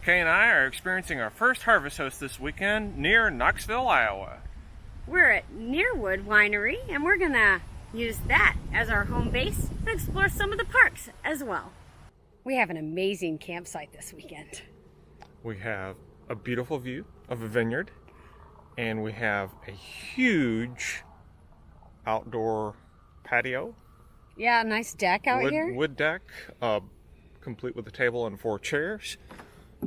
Kay and I are experiencing our first harvest host this weekend near Knoxville, Iowa. We're at Nearwood Winery, and we're gonna use that as our home base and explore some of the parks as well. We have an amazing campsite this weekend. We have a beautiful view of a vineyard, and we have a huge outdoor patio. Yeah, nice deck out here. Wood deck, complete with a table and 4 chairs.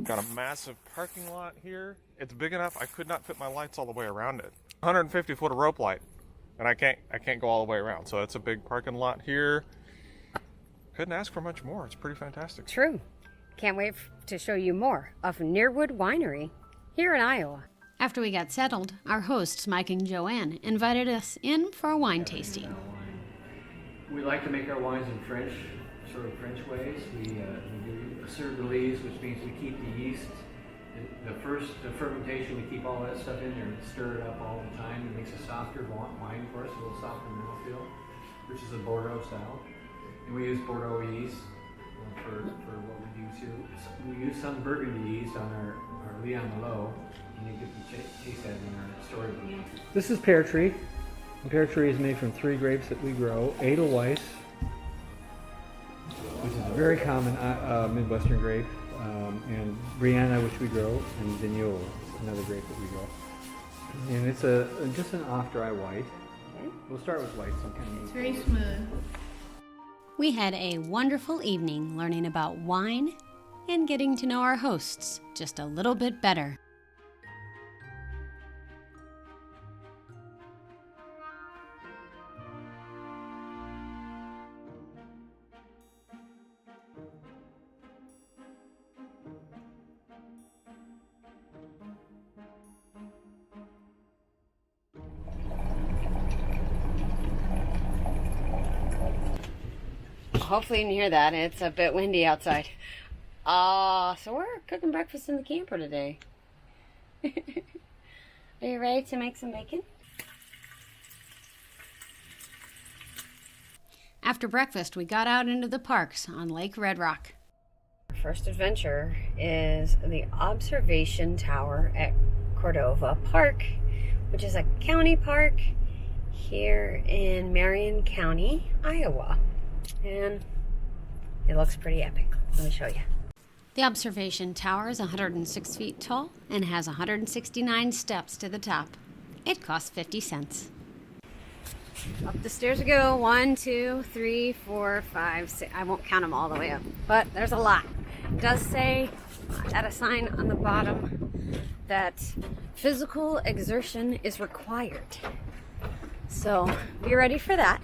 Got a massive parking lot here. It's big enough I could not fit my lights all the way around it. 150 foot of rope light, and I can't go all the way around. So it's a big parking lot here. Couldn't ask for much more. It's pretty fantastic. True. Can't wait to show you more of Nearwood Winery here in Iowa. After we got settled, our hosts, Mike and Joann, invited us in for a wine tasting. We like to make our wines in French, sort of French ways. We do a sur de, which means we keep the yeast. The fermentation, we keep all that stuff in there and stir it up all the time. It makes a softer wine for us, a little softer mouthfeel, which is a Bordeaux style. And we use Bordeaux yeast for what we do too. We use some Burgundy yeast on our Leon Malo, and you get to taste that in our storybook. This is Pear Tree. Pear Tree is made from 3 grapes that we grow. Edelweiss, which is a very common Midwestern grape, and Brianna, which we grow, and Vigneault, another grape that we grow. And it's just an off-dry white. We'll start with white, so it's very smooth. We had a wonderful evening learning about wine and getting to know our hosts just a little bit better. Hopefully you can hear that. It's a bit windy outside. So we're cooking breakfast in the camper today. Are you ready to make some bacon? After breakfast, we got out into the parks on Lake Red Rock. Our first adventure is the observation tower at Cordova Park, which is a county park here in Marion County, Iowa. And it looks pretty epic. Let me show you. The observation tower is 106 feet tall and has 169 steps to the top. It costs 50 cents. Up the stairs we go. 1, 2, 3, 4, 5, 6. I won't count them all the way up, but there's a lot. It does say at a sign on the bottom that physical exertion is required. So be ready for that.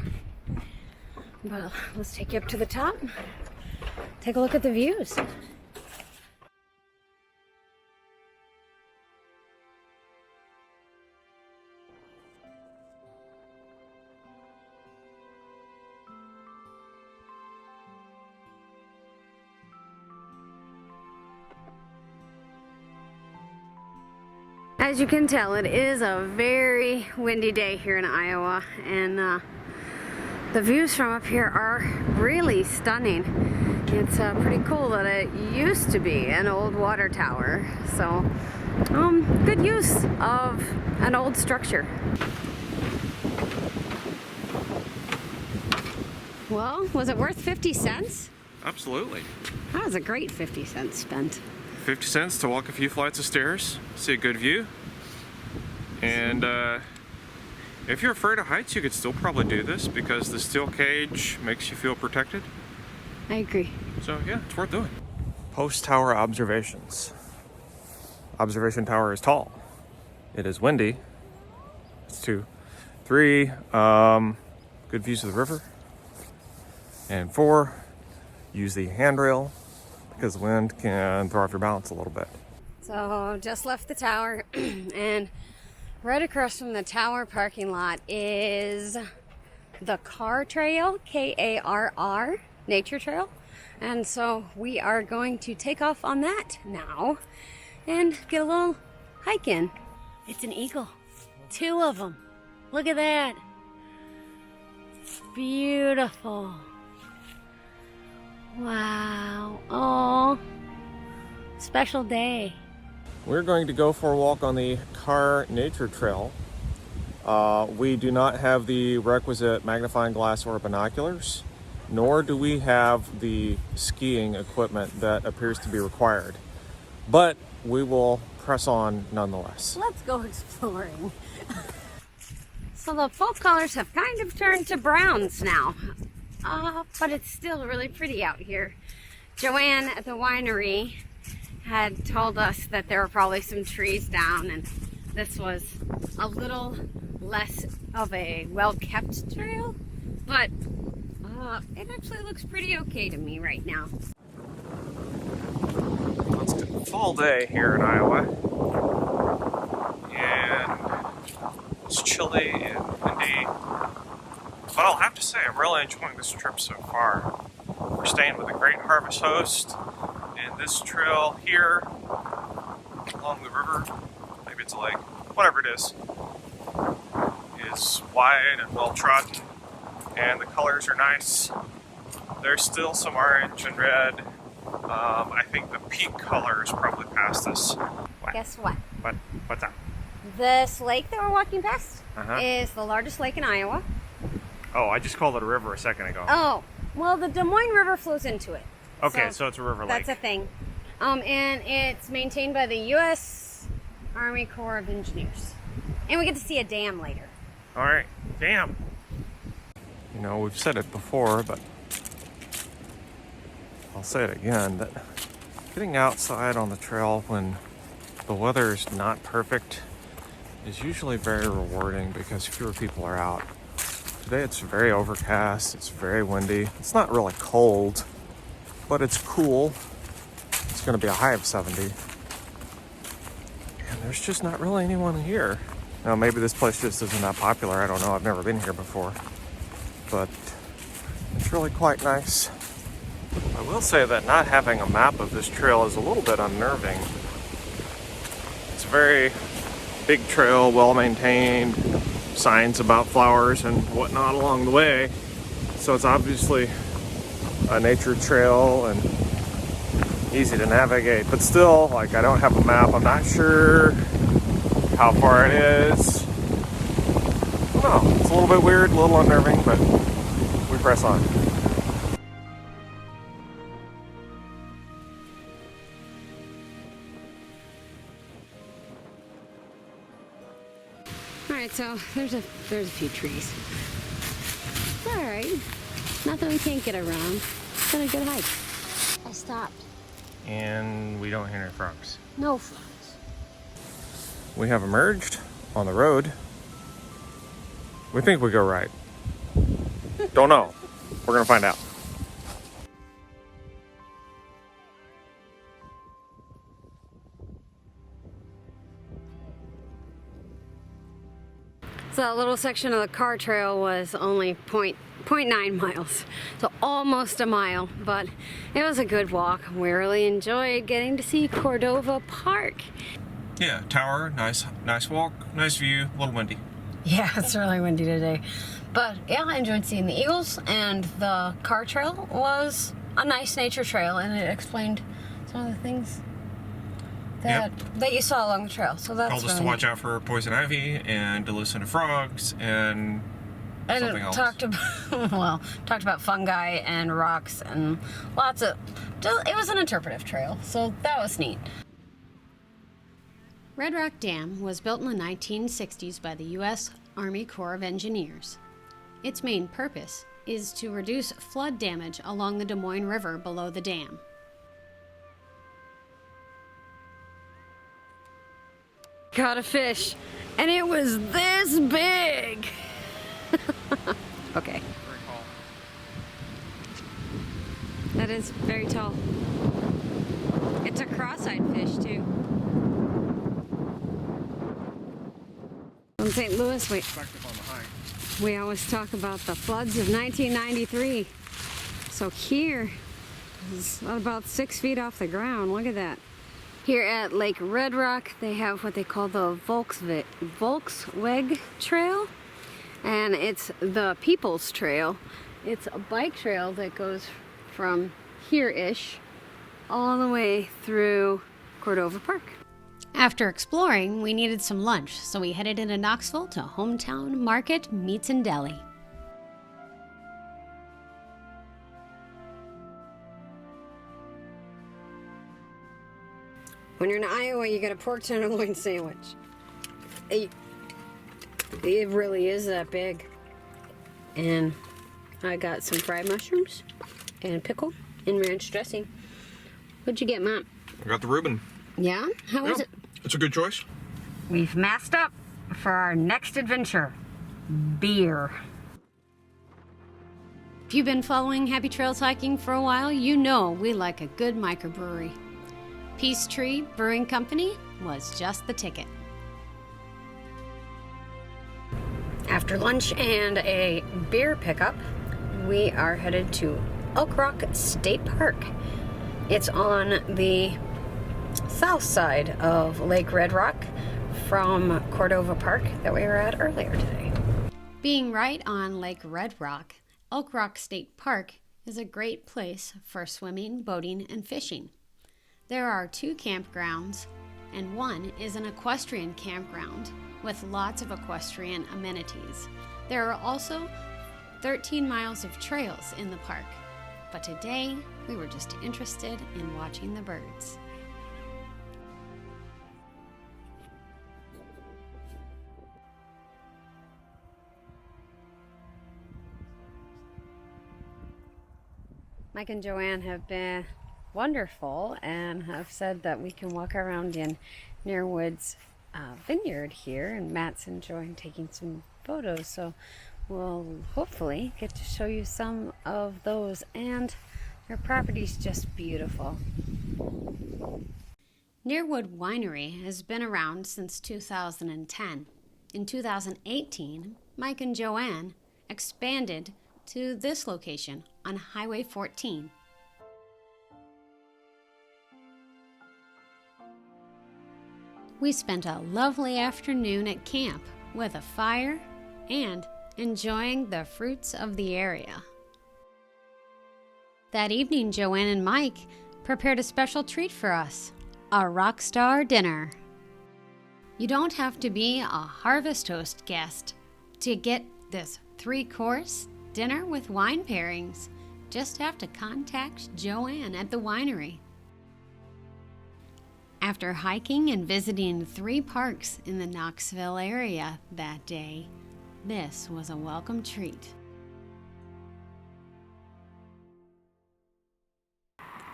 Well, let's take you up to the top. Take a look at the views. As you can tell, it is a very windy day here in Iowa, and the views from up here are really stunning. It's pretty cool that it used to be an old water tower. So, good use of an old structure. Well, was it worth 50 cents? Absolutely. That was a great 50 cents spent. 50 cents to walk a few flights of stairs, see a good view, and if you're afraid of heights, you could still probably do this because the steel cage makes you feel protected. I agree. So yeah, it's worth doing. Post tower observations. Observation tower is tall. It is windy. It's 2, 3. Good views of the river. And 4, use the handrail because the wind can throw off your balance a little bit. So just left the tower and right across from the tower parking lot is the Karr Trail, Karr Nature Trail. And so we are going to take off on that now and get a little hike in. It's an eagle. 2 of them. Look at that. Beautiful. Wow. Oh, Special day. We're going to go for a walk on the Karr Nature Trail. We do not have the requisite magnifying glass or binoculars, nor do we have the skiing equipment that appears to be required. But we will press on nonetheless. Let's go exploring. So the fall colors have kind of turned to browns now, but it's still really pretty out here. Joann at the winery had told us that there were probably some trees down, and this was a little less of a well-kept trail, but it actually looks pretty okay to me right now. It's a fall day here in Iowa, and it's chilly and windy, but I'll have to say I'm really enjoying this trip so far. We're staying with a great harvest host, and this trail here along the river, maybe it's a lake, whatever it is wide and well trodden, and the colors are nice. There's still some orange and red. I think the peak color is probably past this. What? Guess what? What's that? This lake that we're walking past is the largest lake in Iowa. Oh, I just called it a river a second ago. Oh, well, the Des Moines River flows into it. Okay, so it's a river lake. That's a thing. And it's maintained by the U.S. Army Corps of Engineers. And we get to see a dam later. All right, dam. You know, we've said it before, but I'll say it again, that getting outside on the trail when the weather is not perfect is usually very rewarding because fewer people are out. Today it's very overcast, it's very windy. It's not really cold, but it's cool. It's going to be a high of 70. And there's just not really anyone here. Now, maybe this place just isn't that popular. I don't know. I've never been here before. But it's really quite nice. I will say that not having a map of this trail is a little bit unnerving. It's a very big trail, well maintained, signs about flowers and whatnot along the way. So it's obviously a nature trail and easy to navigate. But still, like, I don't have a map. I'm not sure how far it is. I don't know. It's a little bit weird, a little unnerving, but we press on. All right, so there's a few trees. It's all right. Nothing we can't get around. It's been a good hike. I stopped. And we don't hear any frogs. No frogs. We have emerged on the road. We think we go right. Don't know. We're gonna find out. So that little section of the Karr Trail was only 0.9 miles, so almost a mile, but it was a good walk. We really enjoyed getting to see Cordova Park. Yeah, tower, nice walk, nice view, a little windy. Yeah, it's really windy today. But yeah, I enjoyed seeing the eagles, and the Karr Trail was a nice nature trail, and it explained some of the things that you saw along the trail. So that's told us to watch out for poison ivy and to listen to frogs and something else. Talked about fungi and rocks and lots of. It was an interpretive trail, so that was neat. Red Rock Dam was built in the 1960s by the U.S. Army Corps of Engineers. Its main purpose is to reduce flood damage along the Des Moines River below the dam. Caught a fish, and it was this big. Okay. Very tall. That is very tall. It's a cross-eyed fish, too. In St. Louis, we always talk about the floods of 1993. So here is about 6 feet off the ground. Look at that. Here at Lake Red Rock, they have what they call the Volksweg Trail, and it's the People's Trail. It's a bike trail that goes from here-ish all the way through Cordova Park. After exploring, we needed some lunch, so we headed into Knoxville to Hometown Market Meats and Deli. When you're in Iowa, you get a pork tenderloin sandwich. It really is that big. And I got some fried mushrooms and pickle and ranch dressing. What'd you get, Mom? I got the Reuben. Yeah? How is it? It's a good choice. We've masked up for our next adventure. Beer. If you've been following Happy Trails Hiking for a while, you know we like a good microbrewery. Peachtree Brewing Company was just the ticket. After lunch and a beer pickup, we are headed to Elk Rock State Park. It's on the south side of Lake Red Rock from Cordova Park that we were at earlier today. Being right on Lake Red Rock, Elk Rock State Park is a great place for swimming, boating, and fishing. There are 2 campgrounds, and one is an equestrian campground with lots of equestrian amenities. There are also 13 miles of trails in the park, but today we were just interested in watching the birds. Mike and Joann have been wonderful and have said that we can walk around in Nearwood's vineyard here, and Matt's enjoying taking some photos, so we'll hopefully get to show you some of those, and their property's just beautiful. Nearwood Winery has been around since 2010. In 2018, Mike and Joann expanded to this location on Highway 14. We spent a lovely afternoon at camp with a fire and enjoying the fruits of the area. That evening, Joann and Mike prepared a special treat for us, a rockstar dinner. You don't have to be a Harvest Host guest to get this 3-course dinner with wine pairings. Just have to contact Joann at the winery. After hiking and visiting 3 parks in the Knoxville area that day, this was a welcome treat.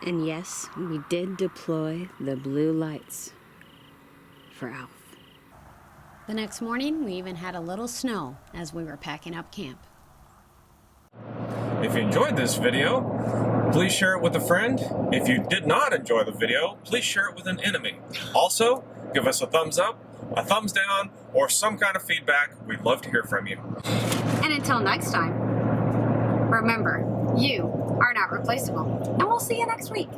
And yes, we did deploy the blue lights for Alf. The next morning, we even had a little snow as we were packing up camp. If you enjoyed this video, please share it with a friend. If you did not enjoy the video, please share it with an enemy. Also, give us a thumbs up, a thumbs down, or some kind of feedback. We'd love to hear from you. And until next time, remember, you are not replaceable. And we'll see you next week.